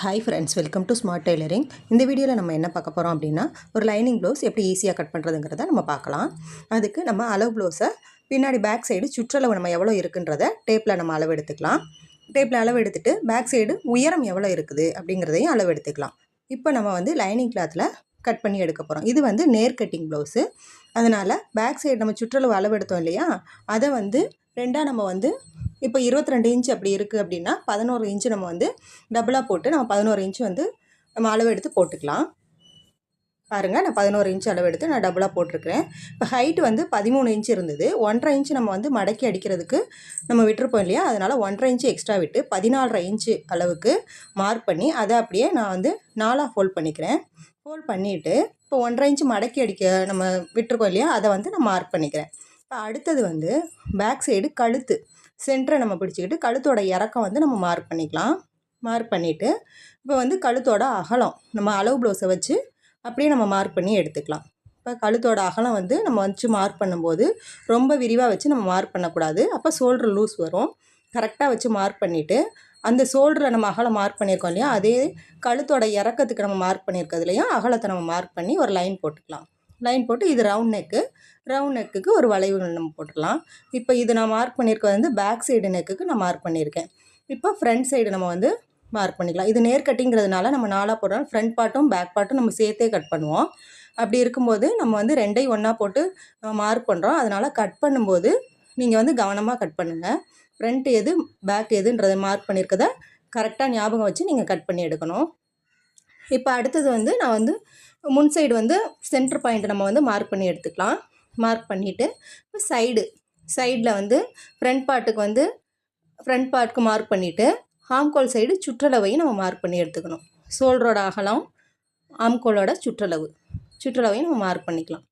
Hi friends, welcome to smart tailoring. இந்த வீடியோவில் நம்ம என்ன பார்க்க போகிறோம் அப்படின்னா, ஒரு லைனிங் ப்ளவுஸ் எப்படி ஈஸியாக கட் பண்ணுறதுங்கிறத நம்ம பார்க்கலாம். அதுக்கு நம்ம அளவு ப்ளவுஸை பின்னாடி பேக் சைடு சுற்றளவு நம்ம எவ்வளோ இருக்குன்றத டேப்பில் நம்ம அளவு எடுத்துக்கலாம். டேப்பில் அளவு எடுத்துகிட்டு பேக் சைடு உயரம் எவ்வளோ இருக்குது அப்படிங்கிறதையும் அளவு எடுத்துக்கலாம். இப்போ நம்ம லைனிங் கிளாத்தில் கட் பண்ணி எடுக்க போகிறோம். இது நேர் கட்டிங் ப்ளவுஸு. அதனால் பேக் சைடு நம்ம சுற்றளவு அளவு எடுத்தோம் இல்லையா, அதை ரெண்டாக நம்ம இப்போ 22 இன்ச் அப்படி இருக்குது அப்படின்னா 11 இன்ச்சு நம்ம டபுளாக போட்டு நம்ம 11 இன்ச்சு நம்ம அளவு எடுத்து போட்டுக்கலாம். பாருங்கள், நான் 11 இன்ச்சு அளவு எடுத்து நான் டபுளாக போட்டிருக்கிறேன். இப்போ ஹைட் 13 இன்ச்சு இருந்தது. 1.5 இன்ச்சு நம்ம மடக்கி அடிக்கிறதுக்கு நம்ம விட்டுருப்போம் இல்லையா, அதனால் 1.5 இன்ச்சு எக்ஸ்ட்ரா விட்டு 14.5 இன்ச்சு அளவுக்கு மார்க் பண்ணி அதை அப்படியே நான் 4ஆக ஃபோல்ட் பண்ணிக்கிறேன். ஃபோல்ட் பண்ணிவிட்டு இப்போ 1.5 இன்ச்சு மடக்கி அடிக்க நம்ம விட்டுருக்கோம் இல்லையா, அதை நான் மார்க் பண்ணிக்கிறேன். இப்போ அடுத்தது பேக் சைடு கழுத்து சென்டரை நம்ம பிடிச்சிக்கிட்டு கழுத்தோட இறக்கம் நம்ம மார்க் பண்ணிக்கலாம். மார்க் பண்ணிவிட்டு இப்போ கழுத்தோட அகலம் நம்ம அளவு ப்ளவுஸை வச்சு அப்படியே நம்ம மார்க் பண்ணி எடுத்துக்கலாம். இப்போ கழுத்தோட அகலம் நம்ம மார்க் பண்ணும்போது ரொம்ப விரிவாக வச்சு நம்ம மார்க் பண்ணக்கூடாது. அப்போ ஷோல்டர் லூஸ் வரும். கரெக்டாக வச்சு மார்க் பண்ணிவிட்டு அந்த ஷோல்டரை நம்ம அகலம் மார்க் பண்ணியிருக்கோம் இல்லையா, அதே கழுத்தோட இறக்கத்துக்கு நம்ம மார்க் பண்ணியிருக்கிறதுலையும் அகலத்தை நம்ம மார்க் பண்ணி ஒரு லைன் போட்டுக்கலாம். லைன் போட்டு இது ரவுண்ட் நெக்குக்கு ஒரு வளைவு நம்ம போட்டுடலாம். இப்போ இது நான் மார்க் பண்ணியிருக்கிறது பேக் சைடு நெக்குக்கு நான் மார்க் பண்ணியிருக்கேன். இப்போ ஃப்ரண்ட் சைடு நம்ம மார்க் பண்ணிக்கலாம். இது நேர் கட்டிங்கிறதுனால நம்ம 4ஆக போடுறோம். ஃப்ரண்ட் பார்ட்டும் பேக் பார்ட்டும் நம்ம சேர்த்தே கட் பண்ணுவோம். அப்படி இருக்கும்போது நம்ம ரெண்டையும் ஒன்றா போட்டு மார்க் பண்ணுறோம். அதனால் கட் பண்ணும்போது நீங்கள் கவனமாக கட் பண்ணுங்கள். ஃப்ரண்ட் எது பேக் எதுன்றதை மார்க் பண்ணியிருக்கதை கரெக்டாக ஞாபகம் வச்சு நீங்கள் கட் பண்ணி எடுக்கணும். இப்போ அடுத்தது நான் முன் சைடு சென்டர் பாயிண்ட் நம்ம மார்க் பண்ணி எடுத்துக்கலாம். மார்க் பண்ணிவிட்டு இப்போ சைடில் ஃப்ரண்ட் பார்ட்டுக்கு மார்க் பண்ணிவிட்டு ஆம்கோல் சைடு சுற்றளவையும் நம்ம மார்க் பண்ணி எடுத்துக்கணும். ஷோல்டரோட அகலம், ஆம்கோலோட சுற்றளவையும் நம்ம மார்க் பண்ணிக்கலாம்.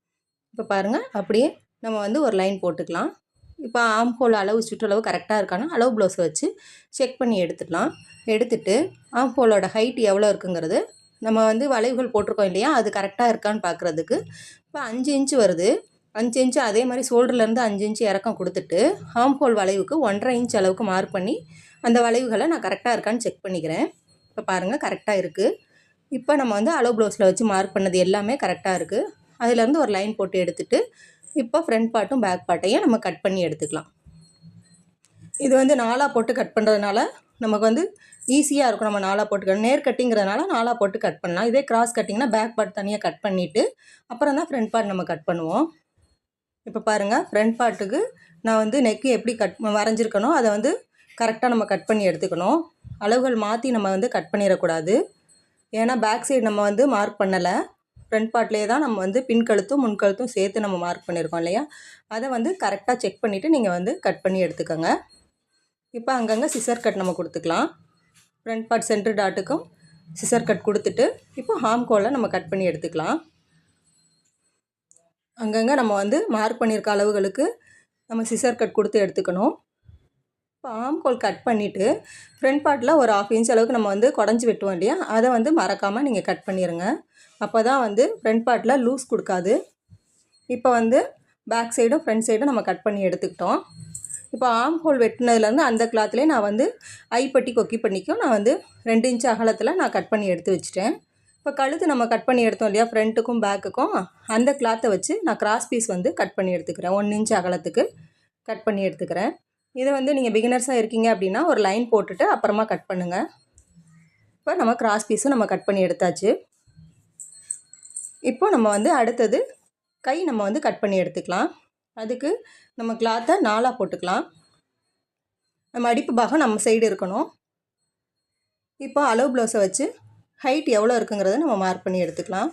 இப்போ பாருங்கள், அப்படியே நம்ம ஒரு லைன் போட்டுக்கலாம். இப்போ ஆம்கோல் சுற்றளவு கரெக்டாக இருக்கானா அளவு ப்ளவுஸை வச்சு செக் பண்ணி எடுத்துக்கலாம். எடுத்துகிட்டு ஆம்கோலோட ஹைட் எவ்வளோ இருக்குங்கிறது நம்ம வளைவுகள் போட்டிருக்கோம் இல்லையா, அது கரெக்டாக இருக்கான்னு பார்க்குறதுக்கு இப்போ 5 இன்ச்சு வருது. 5 இன்ச்சு அதே மாதிரி ஷோல்டர்லேருந்து 5 இன்ச்சு இறக்கம் கொடுத்துட்டு ஆம்ஹோல் வளைவுக்கு 1.5 இன்ச் அளவுக்கு மார்க் பண்ணி அந்த வளைவுகளை நான் கரெக்டாக இருக்கான்னு செக் பண்ணிக்கிறேன். இப்போ பாருங்கள், கரெக்டாக இருக்குது. இப்போ நம்ம அளவு ப்ளவுஸில் வச்சு மார்க் பண்ணது எல்லாமே கரெக்டாக இருக்குது. அதுலேருந்து ஒரு லைன் போட்டு எடுத்துகிட்டு இப்போ ஃப்ரண்ட் பார்ட்டும் பேக் பார்ட்டையும் நம்ம கட் பண்ணி எடுத்துக்கலாம். இது 4ஆக போட்டு கட் பண்ணுறதுனால நமக்கு ஈஸியாக இருக்கும். நம்ம 4ஆக போட்டு நேர் கட்டிங்கிறதுனால 4ஆக போட்டு கட் பண்ணலாம். இதே கிராஸ் கட்டிங்னா பேக் பார்ட் தனியாக கட் பண்ணிவிட்டு அப்புறம் தான் ஃப்ரண்ட் பார்ட் நம்ம கட் பண்ணுவோம். இப்போ பாருங்கள், ஃப்ரண்ட் பார்ட்டுக்கு நான் நெக்கு எப்படி வரைஞ்சிருக்கணும் அதை கரெக்டாக நம்ம கட் பண்ணி எடுத்துக்கணும். அளவுகள் மாற்றி நம்ம கட் பண்ணிடக்கூடாது. ஏன்னா பேக் சைடு நம்ம மார்க் பண்ணலை. ஃப்ரண்ட் பார்ட்லேயே தான் நம்ம பின் கழுத்தும் முன் கழுத்தும் சேர்த்து நம்ம மார்க் பண்ணியிருக்கோம் இல்லையா, அதை கரெக்டாக செக் பண்ணிவிட்டு நீங்கள் கட் பண்ணி எடுத்துக்கோங்க. இப்போ அங்கங்கே சிசர் கட் நம்ம கொடுத்துக்கலாம். ஃப்ரண்ட் பார்ட் சென்டர் டாட்டுக்கும் சிசர் கட் கொடுத்துட்டு இப்போ ஆம்கோலை நம்ம கட் பண்ணி எடுத்துக்கலாம். அங்கங்கே நம்ம மார்க் பண்ணியிருக்க அளவுகளுக்கு நம்ம சிசர் கட் கொடுத்து எடுத்துக்கணும். இப்போ ஆம்கோல் கட் பண்ணிவிட்டு ஃப்ரண்ட் பார்ட்டில் ஒரு 1/2 இன்ச் அளவுக்கு நம்ம குடஞ்சி வெட்டுவோம் இல்லையா, அதை மறக்காமல் நீங்கள் கட் பண்ணிடுங்க. அப்போ தான் ஃப்ரண்ட் பார்ட்டில் லூஸ் கொடுக்காது. இப்போ பேக் சைடும் ஃப்ரண்ட் சைடும் நம்ம கட் பண்ணி எடுத்துக்கிட்டோம். இப்போ ஆம்ஹோல் வெட்டினதுலேருந்து அந்த கிளாத்லேயே நான் ஐப்பட்டி கொக்கி பண்ணிக்கும் நான் 2 இன்ச் அகலத்தில் நான் கட் பண்ணி எடுத்து வச்சுட்டேன். இப்போ கழுத்து நம்ம கட் பண்ணி எடுத்தோம் இல்லையா, ஃப்ரண்ட்டுக்கும் பேக்குக்கும் அந்த கிளாத்தை வச்சு நான் கிராஸ் பீஸ் கட் பண்ணி எடுத்துக்கிறேன். 1 இன்ச் அகலத்துக்கு கட் பண்ணி எடுத்துக்கிறேன். இதை நீங்கள் பிகினர்ஸாக இருக்கீங்க அப்படின்னா ஒரு லைன் போட்டுட்டு அப்புறமா கட் பண்ணுங்கள். இப்போ நம்ம கிராஸ் பீஸும் நம்ம கட் பண்ணி எடுத்தாச்சு. இப்போ நம்ம அடுத்தது கை நம்ம கட் பண்ணி எடுத்துக்கலாம். அதுக்கு நம்ம கிளாத்தை 4ஆக போட்டுக்கலாம். நம்ம அடிப்பு பாகம் நம்ம சைடு இருக்கணும். இப்போ அளவு ப்ளவுஸை வச்சு ஹைட் எவ்வளோ இருக்குங்கிறத நம்ம மார்க் பண்ணி எடுத்துக்கலாம்.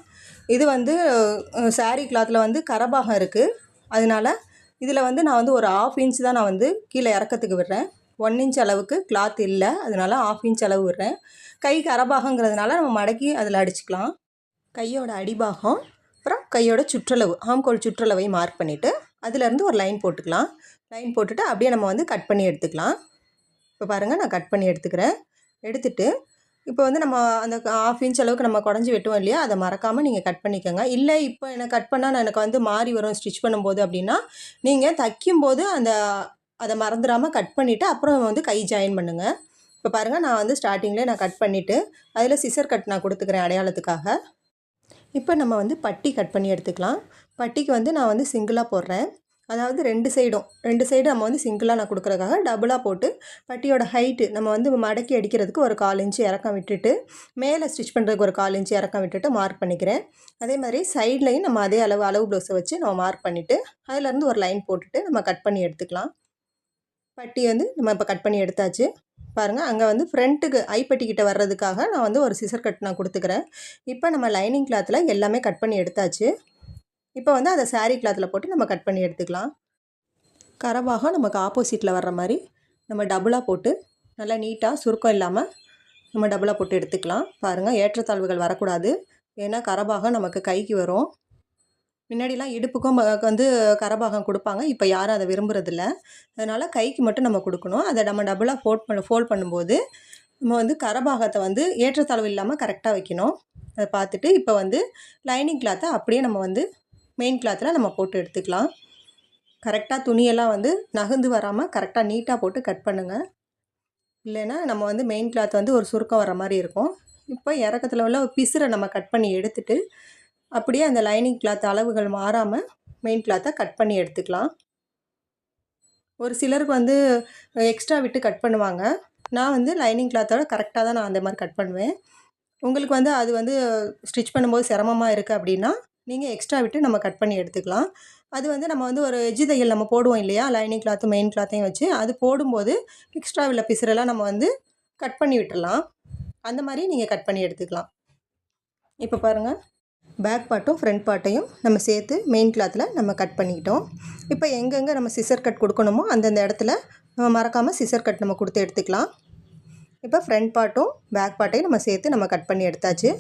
இது சாரீ கிளாத்தில் கரபாகம் இருக்குது. அதனால் இதில் நான் ஒரு 1/2 இன்ச் தான் நான் கீழே இறக்கத்துக்கு விடுறேன். 1 இன்ச் அளவுக்கு கிளாத் இல்லை, அதனால் 1/2 இன்ச் அளவு விடுறேன். கை கரபாகங்கிறதுனால நம்ம மடக்கி அதில் அடிச்சுக்கலாம். கையோட அடிபாகம் அப்புறம் கையோட சுற்றளவு ஆம்கோல் சுற்றளவை மார்க் பண்ணிவிட்டு அதிலேருந்து ஒரு லைன் போட்டுக்கலாம். லைன் போட்டுட்டு அப்படியே நம்ம கட் பண்ணி எடுத்துக்கலாம். இப்போ பாருங்கள், நான் கட் பண்ணி எடுத்துக்கிறேன். எடுத்துகிட்டு இப்போ நம்ம அந்த 1/2 இன்ச் அளவுக்கு நம்ம குடஞ்சி வெட்டுவோம் இல்லையா, அதை மறக்காமல் நீங்கள் கட் பண்ணிக்கோங்க. இல்லை இப்போ எனக்கு கட் பண்ணால் எனக்கு மாறி வரும் ஸ்டிச் பண்ணும்போது அப்படின்னா நீங்கள் தைக்கும்போது அதை மறந்துடாமல் கட் பண்ணிவிட்டு அப்புறம் கை ஜாயின் பண்ணுங்கள். இப்போ இப்போ பாருங்கள், நான் வந்து ஸ்டார்டிங்லேயே நான் கட் பண்ணிவிட்டு அதில் சிசர் கட் நான் கொடுத்துக்கிறேன் அடையாளத்துக்காக. இப்போ நம்ம வந்து பட்டி கட் பண்ணி எடுத்துக்கலாம். பட்டிக்கு வந்து நான் வந்து சிங்கிளாக போடுறேன். அதாவது 2 சைடும் நம்ம வந்து சிங்கிளாக நான் கொடுக்குறதுக்காக டபுளாக போட்டு பட்டியோட ஹைட்டு நம்ம வந்து மடக்கி அடிக்கிறதுக்கு ஒரு 1/4 இன்ச்சு இறக்கம் விட்டுட்டு, மேலே ஸ்டிச் பண்ணுறதுக்கு ஒரு 1/4 இன்ச்சு இறக்கம் விட்டுட்டு மார்க் பண்ணிக்கிறேன். அதே மாதிரி சைட்லையும் நம்ம அதே அளவு ப்ளவுஸை வச்சு நம்ம மார்க் பண்ணிவிட்டு அதிலேருந்து ஒரு லைன் போட்டுட்டு நம்ம கட் பண்ணி எடுத்துக்கலாம். பட்டி வந்து நம்ம இப்போ கட் பண்ணி எடுத்தாச்சு. பாருங்கள், அங்கே வந்து ஃப்ரண்ட்டுக்கு ஐப்பட்டிக்கிட்ட வர்றதுக்காக நான் வந்து ஒரு சிசர் கட் நான் கொடுத்துக்கிறேன். இப்போ நம்ம லைனிங் கிளாத்தில் எல்லாமே கட் பண்ணி எடுத்தாச்சு. இப்போ வந்து அதை சாரீ கிளாத்தில் போட்டு நம்ம கட் பண்ணி எடுத்துக்கலாம். கரபாகம் நமக்கு ஆப்போசிட்டில் வர்ற மாதிரி நம்ம டபுளாக போட்டு நல்லா நீட்டாக சுருக்கம் இல்லாமல் நம்ம டபுளாக போட்டு எடுத்துக்கலாம். பாருங்கள், ஏற்றத்தாழ்வுகள் வரக்கூடாது. ஏன்னா கரபாகம் நமக்கு கைக்கு வரும். முன்னாடிலாம் இடுப்புக்கும் வந்து கரபாகம் கொடுப்பாங்க. இப்போ யாரும் அதை விரும்புறதில்ல. அதனால் கைக்கு மட்டும் நம்ம கொடுக்கணும். அதை நம்ம டபுளாக ஃபோல்ட் பண்ணும்போது நம்ம வந்து கரபாகத்தை வந்து ஏற்றத்தாழ்வு இல்லாமல் கரெக்டாக வைக்கணும். அதை பார்த்துட்டு இப்போ வந்து லைனிங் கிளாத்தை அப்படியே நம்ம வந்து மெயின் கிளாத்தில் நம்ம போட்டு எடுத்துக்கலாம். கரெக்டாக துணியெல்லாம் வந்து நகர்ந்து வராமல் கரெக்டாக நீட்டாக போட்டு கட் பண்ணுங்கள். இல்லைன்னா நம்ம வந்து மெயின் கிளாத் வந்து ஒரு சுருக்கம் வர மாதிரி இருக்கும். இப்போ இறக்கத்தில் உள்ள பிசுரை நம்ம கட் பண்ணி எடுத்துட்டு அப்படியே அந்த லைனிங் கிளாத் அளவுகள் மாறாமல் மெயின் கிளாத்தை கட் பண்ணி எடுத்துக்கலாம். ஒரு சிலருக்கு வந்து எக்ஸ்ட்ரா விட்டு கட் பண்ணுவாங்க. நான் வந்து லைனிங் கிளாத்தோட கரெக்டாக தான் நான் அந்த மாதிரி கட் பண்ணுவேன். உங்களுக்கு வந்து அது வந்து ஸ்டிச் பண்ணும்போது சிரமமாக இருக்குது அப்படின்னா நீங்கள் எக்ஸ்ட்ரா விட்டு நம்ம கட் பண்ணி எடுத்துக்கலாம். அது வந்து நம்ம வந்து ஒரு எஜ்ஜு தையல் நம்ம போடுவோம் இல்லையா, லைனிங் கிளாத்து மெயின் கிளாத்தையும் வச்சு அது போடும்போது எக்ஸ்ட்ரா உள்ள பிசுரெல்லாம் நம்ம வந்து கட் பண்ணி விட்டுடலாம். அந்த மாதிரி நீங்கள் கட் பண்ணி எடுத்துக்கலாம். இப்போ பாருங்கள், பேக் பார்ட்டும் ஃப்ரண்ட் பார்ட்டையும் நம்ம சேர்த்து மெயின் கிளாத்தில் நம்ம கட் பண்ணிக்கிட்டோம். இப்போ எங்கெங்கே நம்ம சிசர் கட் கொடுக்கணுமோ அந்தந்த இடத்துல நம்ம மறக்காமல் சிசர் கட் நம்ம கொடுத்து எடுத்துக்கலாம். இப்போ ஃப்ரண்ட் பார்ட்டும் பேக் பார்ட்டையும் நம்ம சேர்த்து நம்ம கட் பண்ணி எடுத்தாச்சு.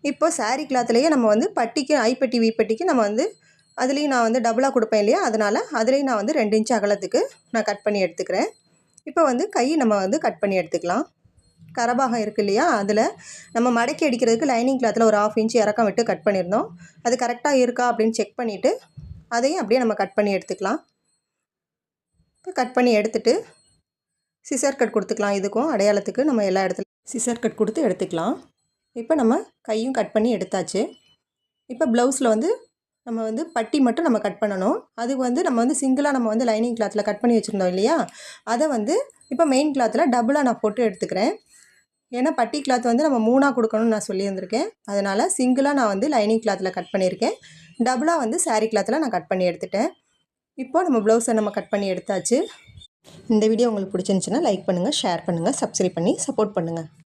இப்போ சாரீ கிளாத்துலேயே நம்ம வந்து பட்டிக்கு ஐப்பட்டி வீப்பட்டிக்கு நம்ம வந்து அதுலேயும் நான் வந்து டபுளாக கொடுப்பேன் இல்லையா, அதனால் அதுலேயும் நான் வந்து 2 இன்ச்சு அகலத்துக்கு நான் கட் பண்ணி எடுத்துக்கிறேன். இப்போ வந்து கை நம்ம வந்து கட் பண்ணி எடுத்துக்கலாம். கரபாகம் இருக்குது இல்லையா, அதில் நம்ம மடக்கி அடிக்கிறதுக்கு லைனிங் கிளாத்தில் ஒரு 1/2 இன்ச்சு இறக்கம் விட்டு கட் பண்ணியிருந்தோம். அது கரெக்டாக இருக்கா அப்படின்னு செக் பண்ணிவிட்டு அதையும் அப்படியே நம்ம கட் பண்ணி எடுத்துக்கலாம். இப்போ கட் பண்ணி எடுத்துகிட்டு சிசர் கட் கொடுத்துக்கலாம். இதுக்கும் அடையாளத்துக்கு நம்ம எல்லா இடத்துலையும் சிசர் கட் கொடுத்து எடுத்துக்கலாம். இப்போ நம்ம கையும் கட் பண்ணி எடுத்தாச்சு. இப்போ ப்ளவுஸில் வந்து நம்ம வந்து பட்டி மட்டும் நம்ம கட் பண்ணணும். அதுக்கு வந்து நம்ம வந்து சிங்கிளாக நம்ம வந்து லைனிங் கிளாத்தில் கட் பண்ணி வச்சுருந்தோம் இல்லையா, அதை வந்து இப்போ மெயின் கிளாத்தில் டபுளாக நான் போட்டு எடுத்துக்கிறேன். ஏன்னா பட்டி கிளாத் வந்து நம்ம 3ஆக கொடுக்கணும்னு நான் சொல்லியிருந்திருக்கேன். அதனால் சிங்கிளாக நான் வந்து லைனிங் கிளாத்தில் கட் பண்ணியிருக்கேன். டபுளாக வந்து சாரீ கிளாத்தில் நான் கட் பண்ணி எடுத்துட்டேன். இப்போ நம்ம ப்ளவுஸை நம்ம கட் பண்ணி எடுத்தாச்சு. இந்த வீடியோ உங்களுக்கு பிடிச்சிருந்துச்சுன்னா லைக் பண்ணுங்கள், ஷேர் பண்ணுங்கள், சப்ஸ்கிரைப் பண்ணி சப்போர்ட் பண்ணுங்கள்.